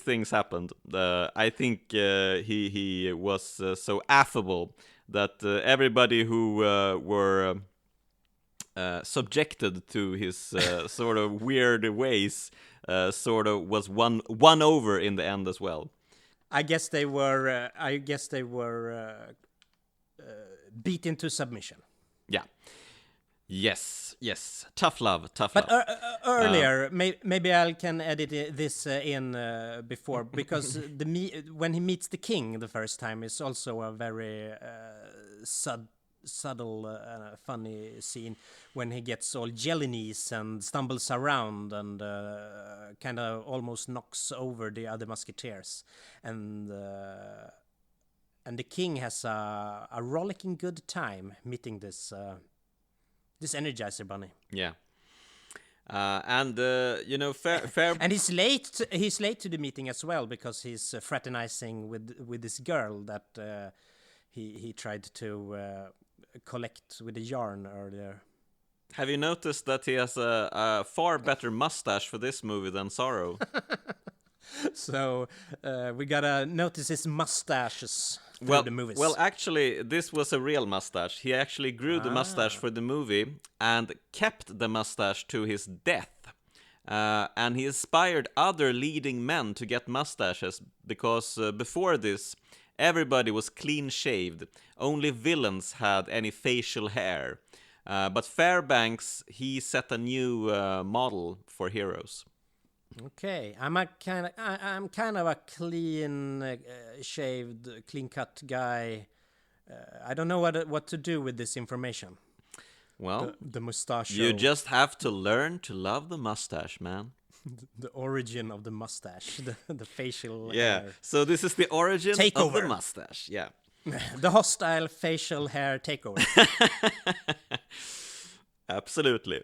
things happened. I think he was so affable that everybody who were subjected to his sort of weird ways sort of was won over in the end as well. I guess they were beat into submission. Yeah. Yes. Tough love. But earlier, maybe I can edit this in before, because when he meets the king the first time is also a very subtle, funny scene when he gets all jelly knees and stumbles around and kind of almost knocks over the other musketeers, and the king has a rollicking good time meeting this Energizer Bunny. Yeah. And you know, fair and he's late to the meeting as well, because he's fraternizing with this girl that he tried to collect with a yarn earlier. Have you noticed that he has a far better mustache for this movie than Zorro? So we gotta notice his mustaches through the movies. Well, actually, this was a real mustache. He actually grew the mustache for the movie and kept the mustache to his death. And he inspired other leading men to get mustaches, because before this, everybody was clean-shaved. Only villains had any facial hair. But Fairbanks, he set a new model for heroes. Okay, I'm kind of a clean shaved, clean cut guy. I don't know what to do with this information. Well, The mustache. you just have to learn to love the mustache, man. The origin of the mustache, the facial Yeah. hair. So this is the origin of the Takeover. mustache. Yeah. The hostile facial hair takeover. Absolutely.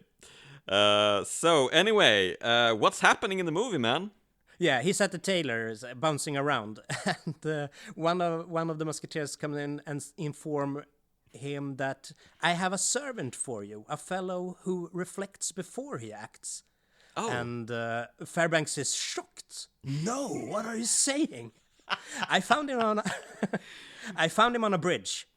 So anyway, what's happening in the movie, man? Yeah, he's at the tailor's bouncing around, and one of the musketeers come in and inform him that I have a servant for you, a fellow who reflects before he acts. Oh. And Fairbanks is shocked. No, what are you saying? I found him on a bridge,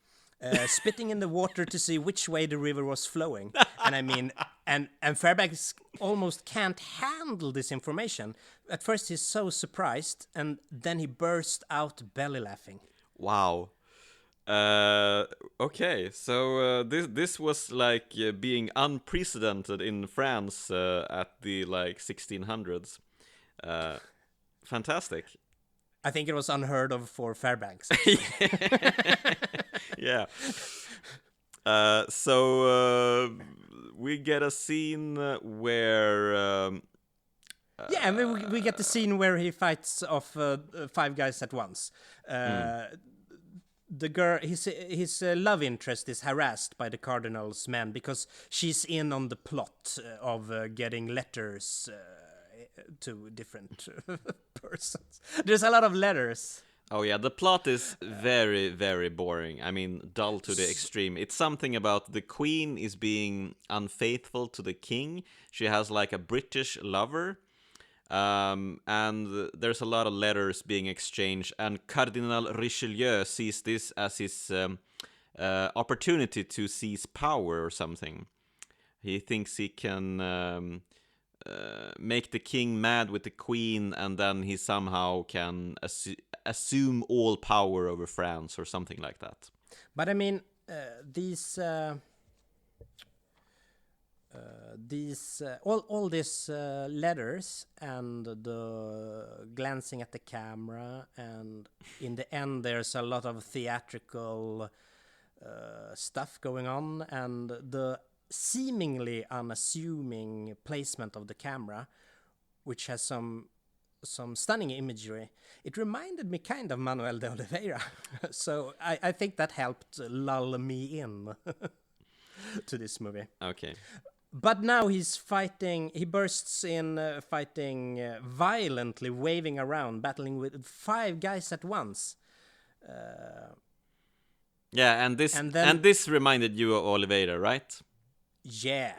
spitting in the water to see which way the river was flowing. And I mean, and Fairbanks almost can't handle this information. At first, he's so surprised, and then he burst out belly laughing. Wow. Okay, so this was like being unprecedented in France at the 1600s. Fantastic. I think it was unheard of for Fairbanks. Yeah. So we get a scene where. Yeah, I mean, we get the scene where he fights off 5 guys at once. The girl, his love interest is harassed by the cardinal's men because she's in on the plot of getting letters to different persons. There's a lot of letters. Oh yeah, the plot is very, very boring. I mean, dull to the extreme. It's something about the queen is being unfaithful to the king. She has like a British lover. And there's a lot of letters being exchanged, and Cardinal Richelieu sees this as his opportunity to seize power or something. He thinks he can make the king mad with the queen, and then he somehow can assume all power over France or something like that. But I mean, these all these letters and the glancing at the camera, and in the end there's a lot of theatrical stuff going on, and the seemingly unassuming placement of the camera, which has some stunning imagery. It reminded me kind of Manuel de Oliveira. So I think that helped lull me in to this movie. Okay. But now he's fighting, he bursts in fighting violently, waving around, battling with 5 guys at once. Yeah, and this reminded you of Oliveira, right? Yeah.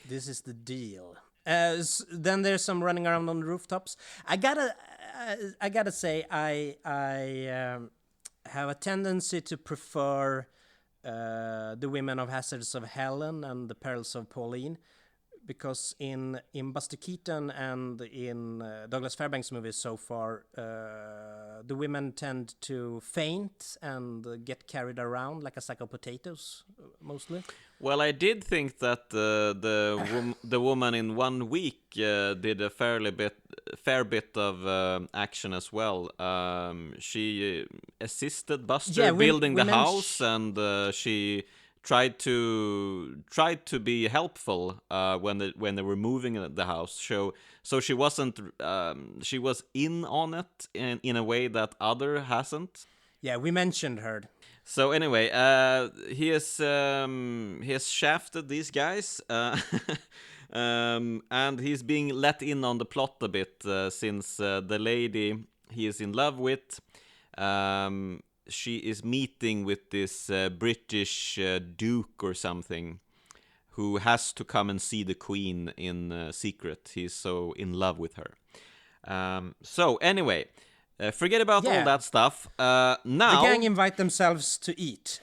This is the deal. Then there's some running around on the rooftops. I gotta say, I have a tendency to prefer the Women of Hazards of Helen and the Perils of Pauline, because in Buster Keaton and in Douglas Fairbanks movies so far, the women tend to faint and get carried around like a sack of potatoes, mostly. Well, I did think that the woman in 1 week did a fair bit of action as well. She assisted Buster building the house, and she tried to be helpful when they were moving the house. So she wasn't she was in on it in a way that other hasn't. Yeah, we mentioned her. So anyway, he has shafted these guys, and he's being let in on the plot a bit since the lady he is in love with, she is meeting with this British duke or something, who has to come and see the queen in secret. He's so in love with her. So anyway. Forget about all that stuff. Now the gang invite themselves to eat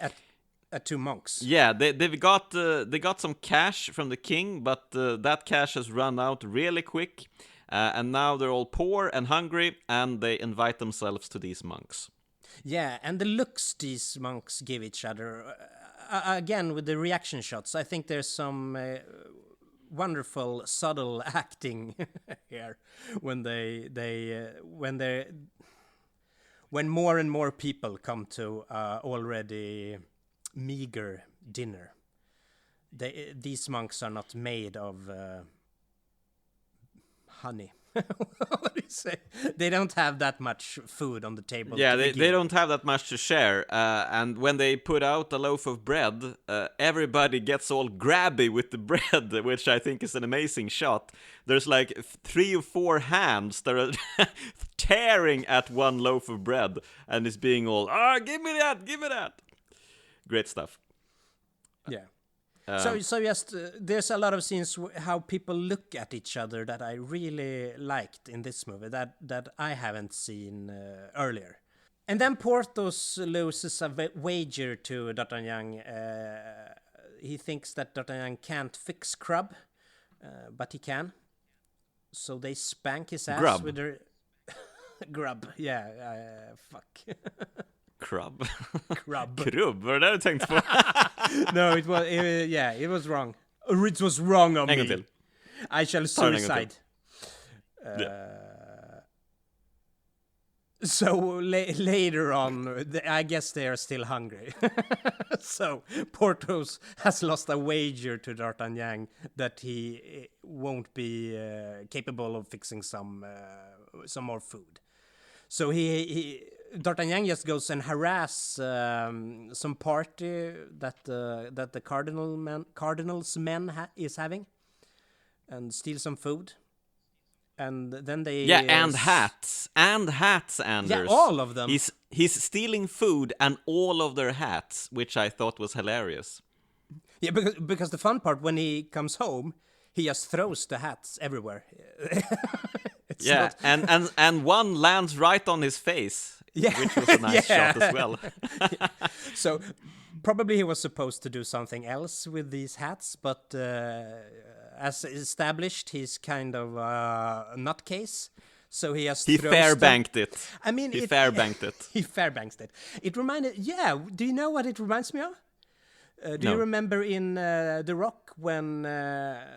at 2 monks. Yeah, they got some cash from the king, but that cash has run out really quick, and now they're all poor and hungry, and they invite themselves to these monks. Yeah, and the looks these monks give each other, again with the reaction shots. I think there's some wonderful subtle acting here when when more and more people come to already meager dinner. These monks are not made of honey. What do you say? They don't have that much food on the table. Yeah, they don't have that much to share. And when they put out a loaf of bread, everybody gets all grabby with the bread, which I think is an amazing shot. There's like 3 or 4 hands that are tearing at one loaf of bread, and it's being all, give me that. Great stuff. Yeah. So just there's a lot of scenes how people look at each other that I really liked in this movie that I haven't seen earlier. And then Porthos loses a wager to D'Artagnan. He thinks that D'Artagnan can't fix Crab, but he can. So they spank his ass with their grub. Yeah, fuck. Crab. Crab. Krubb, var det det du tänkte på? No, it was wrong. It was wrong on me. Till. I shall suicide. So later on, I guess they are still hungry. So Porthos has lost a wager to D'Artagnan that he won't be capable of fixing some more food. So D'Artagnan just goes and harass some party that the Cardinal's men is having, and steal some food, and then they and hats, Anders. Yeah, all of them. He's stealing food and all of their hats, which I thought was hilarious. Yeah, because the fun part, when he comes home, he just throws the hats everywhere. And one lands right on his face. Yeah. Which was a nice shot as well. Yeah. So probably he was supposed to do something else with these hats, but as established, he's kind of a nutcase. So he has Fairbanked it. I mean, he Fairbanked it. He Fairbanked it. It reminded. Yeah. Do you know what it reminds me of? Do you remember in The Rock when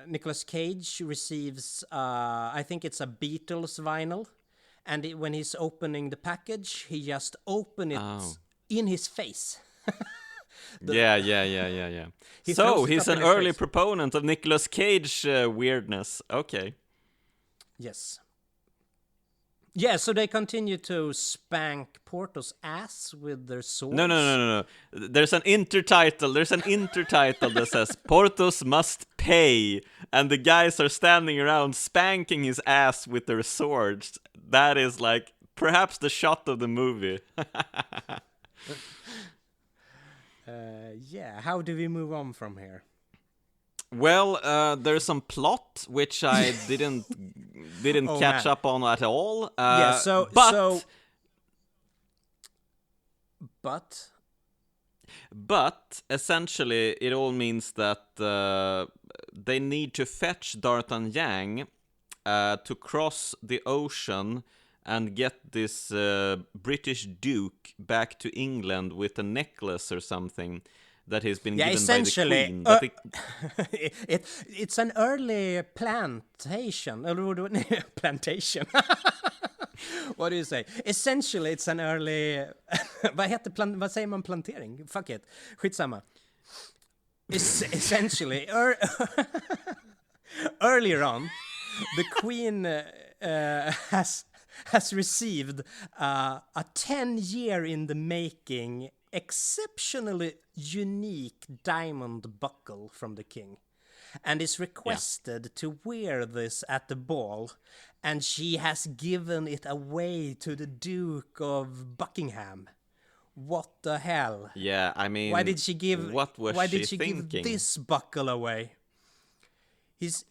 Nicolas Cage receives, I think it's a Beatles vinyl, and when he's opening the package, he just opens it in his face. Yeah. So he's an early proponent of Nicolas Cage weirdness. Okay. Yes. Yeah, so they continue to spank Porthos' ass with their swords. No. There's an intertitle that says Porthos must pay, and the guys are standing around spanking his ass with their swords. That is like perhaps the shot of the movie. Yeah, how do we move on from here? Well, there's some plot which I didn't catch up on at all. But essentially, it all means that they need to fetch D'Artagnan to cross the ocean and get this British Duke back to England with a necklace or something that has been given by the Queen. It's an early plantation. Plantation. What do you say? Essentially, it's an early... Vad säger man plantering? Fuck it. Skitsamma. Essentially, earlier on, the Queen has received a 10-year in the making exceptionally unique diamond buckle from the king, and is requested to wear this at the ball, and she has given it away to the Duke of Buckingham. What the hell? Yeah, I mean, why did she give thinking? Give this buckle away? It's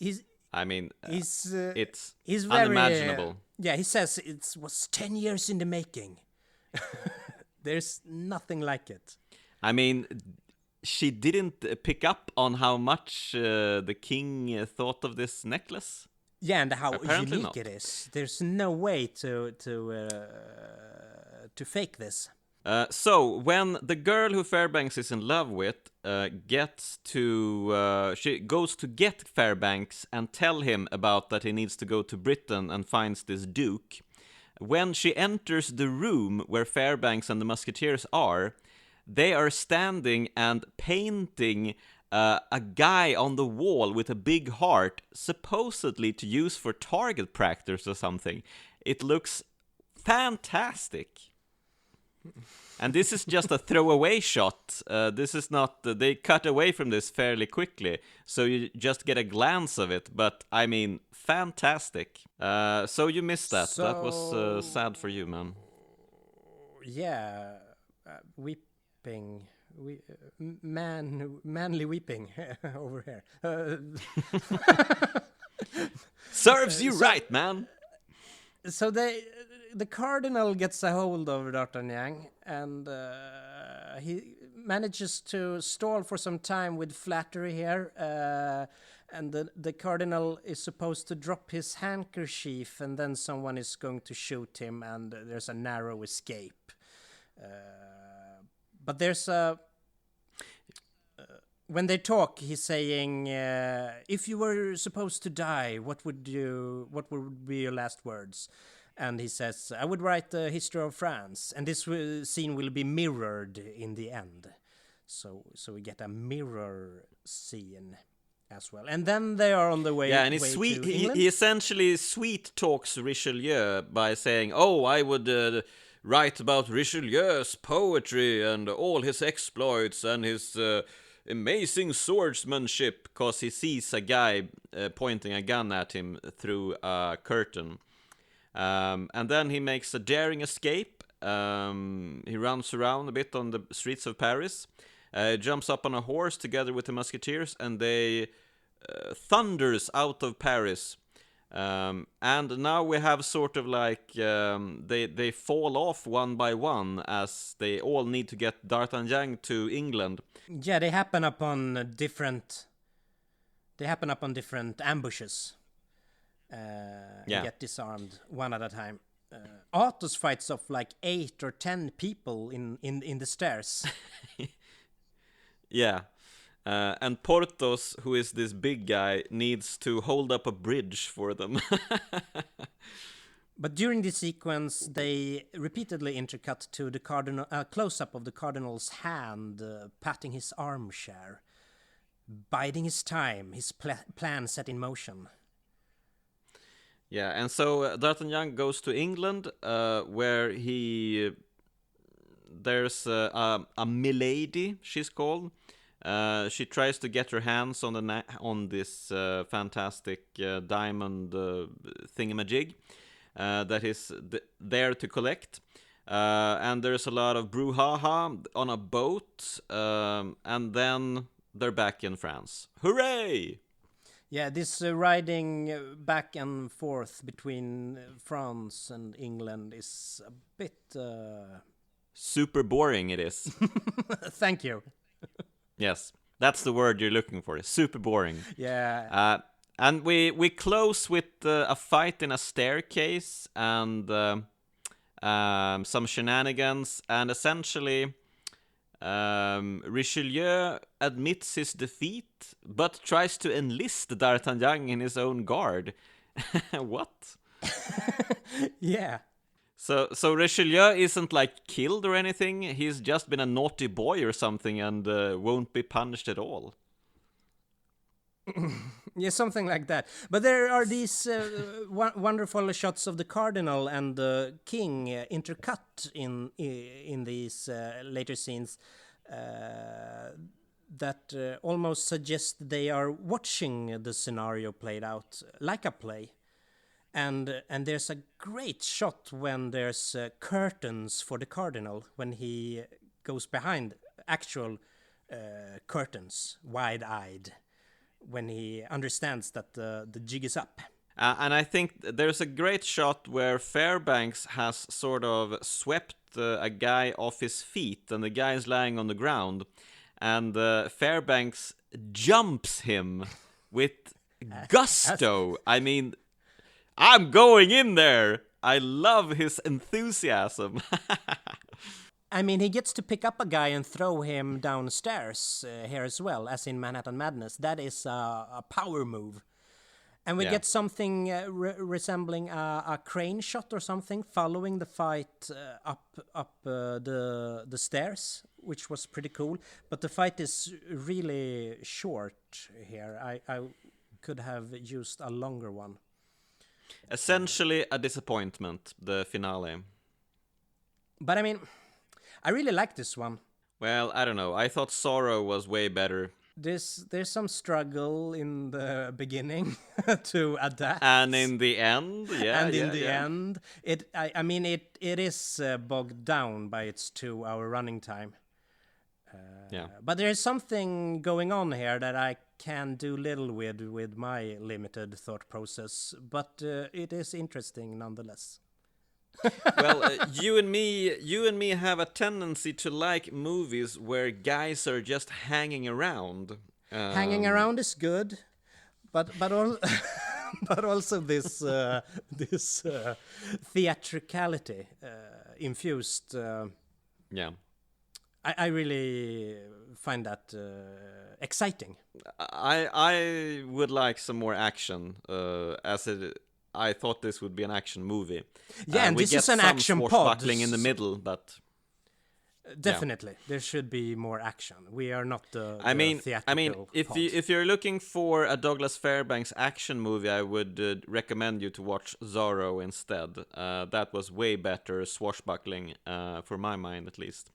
unimaginable. Yeah, he says it was 10 years in the making. There's nothing like it. I mean, she didn't pick up on how much the king thought of this necklace. Yeah, and how Apparently unique it is. There's no way to fake this. So when the girl who Fairbanks is in love with she goes to get Fairbanks and tell him about that he needs to go to Britain and finds this duke. When she enters the room where Fairbanks and the Musketeers are, they are standing and painting a guy on the wall with a big heart, supposedly to use for target practice or something. It looks fantastic. And this is just a throwaway shot. This is not... they cut away from this fairly quickly, so you just get a glance of it. But, I mean, fantastic. So you missed that. That was sad for you, man. Yeah. Weeping. Manly weeping over here. Serves you right, man! So the Cardinal gets a hold of D'Artagnan, and he manages to stall for some time with flattery here, and the Cardinal is supposed to drop his handkerchief, and then someone is going to shoot him, and there's a narrow escape. But there's a... when they talk, he's saying, if you were supposed to die, what would be your last words? And he says, I would write the history of France, and this scene will be mirrored in the end. So we get a mirror scene as well. And then they are on the way. Yeah, and he essentially sweet talks Richelieu by saying, oh, I would write about Richelieu's poetry and all his exploits and his amazing swordsmanship, because he sees a guy pointing a gun at him through a curtain. And then he makes a daring escape. He runs around a bit on the streets of Paris, jumps up on a horse together with the Musketeers, and they thunders out of Paris. And now we have sort of like they fall off one by one as they all need to get D'Artagnan to England. Yeah, they happen upon different ambushes. And get disarmed one at a time. Athos fights off like 8 or 10 people in the stairs. Yeah. And Porthos, who is this big guy, needs to hold up a bridge for them. But during this sequence, they repeatedly intercut to the cardinal, close-up of the cardinal's hand, patting his armchair, biding his time, his plan set in motion. Yeah, and so D'Artagnan goes to England, where there's a milady, she's called. She tries to get her hands on this fantastic diamond thingamajig that is there to collect. And there's a lot of brouhaha on a boat, and then they're back in France. Hooray! Yeah, this riding back and forth between France and England is a bit... super boring, it is. Thank you. Yes, that's the word you're looking for. Super boring. Yeah. And we close with a fight in a staircase and some shenanigans, and essentially... Richelieu admits his defeat, but tries to enlist D'Artagnan in his own guard. What? Yeah. So Richelieu isn't like killed or anything. He's just been a naughty boy or something and won't be punished at all. Yeah, something like that. But there are these wonderful shots of the cardinal and the king intercut in these later scenes that almost suggest they are watching the scenario played out like a play. And there's a great shot when there's curtains for the cardinal when he goes behind actual curtains, wide-eyed, when he understands that the jig is up. And I think there's a great shot where Fairbanks has sort of swept a guy off his feet, and the guy is lying on the ground, and Fairbanks jumps him with gusto. I mean, I'm going in there! I love his enthusiasm. I mean, he gets to pick up a guy and throw him downstairs here as well, as in Manhattan Madness. That is a power move. And we get something resembling a crane shot or something, following the fight up the stairs, which was pretty cool. But the fight is really short here. I could have used a longer one. Essentially a disappointment, the finale. But I mean, I really like this one. Well, I don't know. I thought Sorrow was way better. There's some struggle in the beginning to adapt, And in the end, end, I mean, it is bogged down by its 2-hour running time. But there's something going on here that I can do little with my limited thought process. But it is interesting nonetheless. Well, you and me have a tendency to like movies where guys are just hanging around. Hanging around is good, but also this theatricality infused. I really find that exciting. I would like some more action, I thought this would be an action movie. Yeah, and this is an action pod. Swashbuckling in the middle, but definitely there should be more action. We are not the theatrical if you're looking for a Douglas Fairbanks action movie, I would recommend you to watch Zorro instead. That was way better swashbuckling, for my mind at least.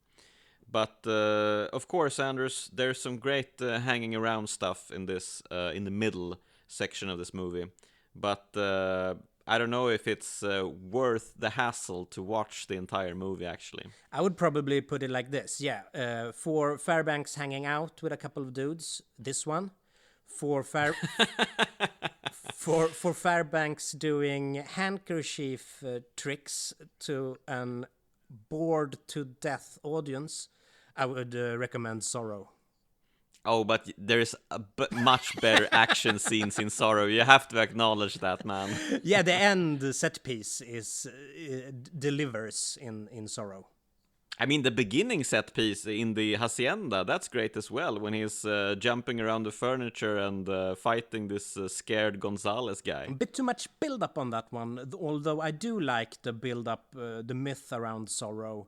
But of course, Anders, there's some great hanging around stuff in this in the middle section of this movie. But I don't know if it's worth the hassle to watch the entire movie, actually. I would probably put it like this, for Fairbanks hanging out with a couple of dudes, this one. For Fairbanks doing handkerchief tricks to an bored-to-death audience, I would recommend Zorro. Oh, but there's much better action scenes in Zorro. You have to acknowledge that, man. Yeah, the end set piece delivers in Zorro. I mean, the beginning set piece in the hacienda, that's great as well, when he's jumping around the furniture and fighting this scared Gonzalez guy. A bit too much build-up on that one, although I do like the build-up, the myth around Zorro.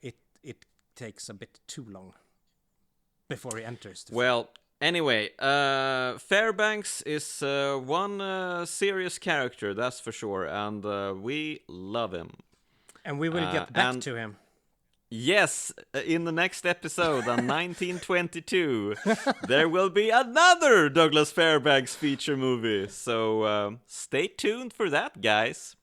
It takes a bit too long before he enters. Well, anyway, Fairbanks is one serious character, that's for sure, and we love him. And we will get back to him. Yes, in the next episode on 1922, there will be another Douglas Fairbanks feature movie. So stay tuned for that, guys.